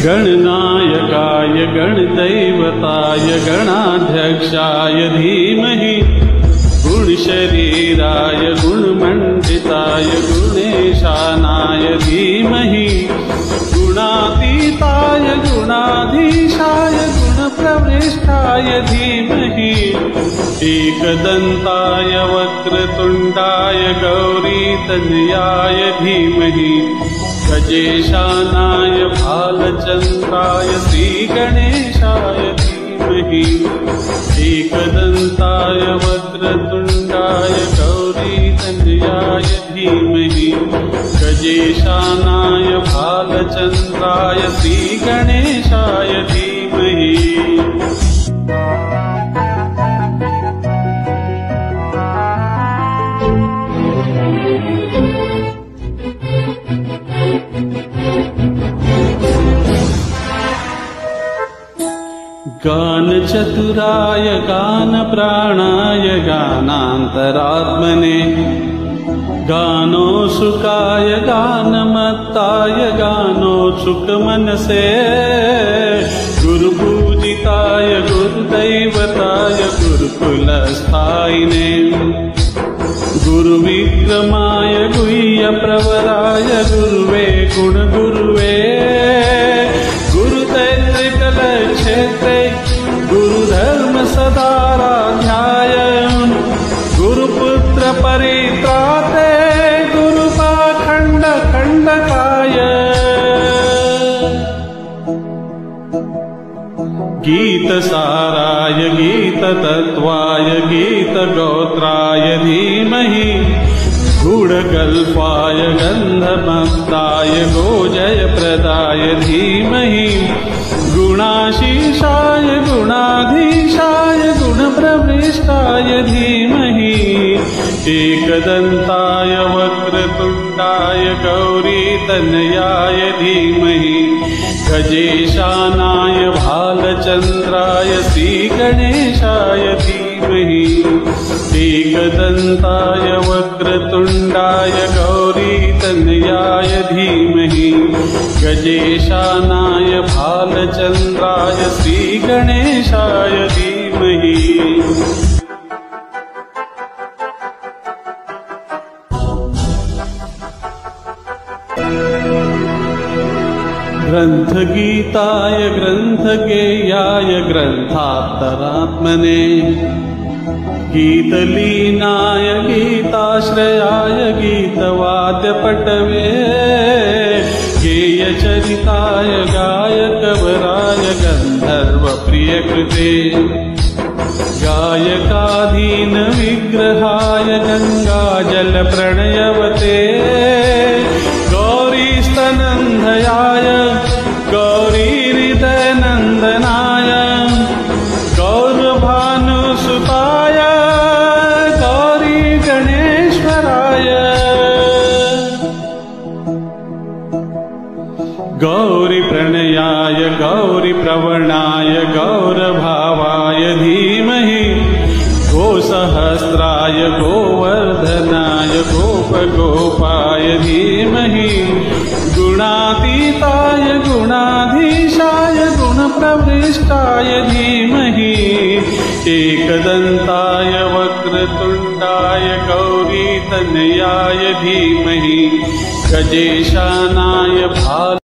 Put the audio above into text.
गणनायकाय गणदैवताय गणाध्यक्षाय धीमहि गुणशरीराय गुणमण्डिताय गुणेशानाय धीमहि गुणातीताय गुणाधीशाय गुणप्रविष्टाय धीमहि एकदन्ताय वक्रतुण्डाय गौरीतनयाय धीमहि गजेशानाय भालचन्द्राय श्रीगणेशाय धीमहि एकदन्ताय वक्रतुण्डाय गौरीतनयाय धीमहि गजेशानाय भालचन्द्राय श्रीगणेशाय धीमहि गानचतुराय गानप्राणाय गानान्तरात्मने गानोत्सुकाय गानमत्ताय गानोत्सुकमनसे गुरुपूजिताय गुरुदैवताय गुरुकुलस्थायिने गुरुविक्रमाय गुह्यप्रवराय गुरुवे गुणगुरुवे गुरुतैत्रिकलक्षेत्रे गुरुधर्मसदाराध्याय गुरुपुत्र परित्राते गुरुपाखण्डखण्डकाय गीतसाराय गीततत्त्वाय गीतगोत्राय धीमहि गुणकल्पाय गन्धमत्ताय गोजयप्रदाय धीमहि गुणाशीशाय गुणाधीशाय गुणप्रविष्टाय धीमहि एकदन्ताय वक्रतुण्डाय गौरीतनयाय धीमहि गजेशानाय भालचन्द्राय श्रीगणेशाय धीमहि एकदन्ताय वक्रतुण्डाय गौरीतनयाय धीमहि गजेशानाय भालचन्द्राय श्रीगणेशाय धीमहि ग्रन्थगीताय ग्रन्थगेयाय ग्रन्थान्तरात्मने गीतलीनाय गीताश्रयाय गीतवाद्यपटवे गेयचरिताय गायकवराय गन्धर्वप्रियकृते गायकाधीनविग्रहाय गङ्गाजलप्रणयवते गौरीस्तनन्धयाय गौरीहृदयनन्दनाय गौरभानुसुताय गौरीगणेश्वराय गौरीप्रणयाय गौरीप्रवणाय गौरभावाय धीमहि गोसहस्राय गोवर्धनाय गोपगोपाय धीमहि गुणातीताय गुणाधीशाय गुणप्रविष्टाय धीमहि एकदन्ताय वक्रतुण्डाय गौरीतनयाय धीमहि गजेशानाय भाल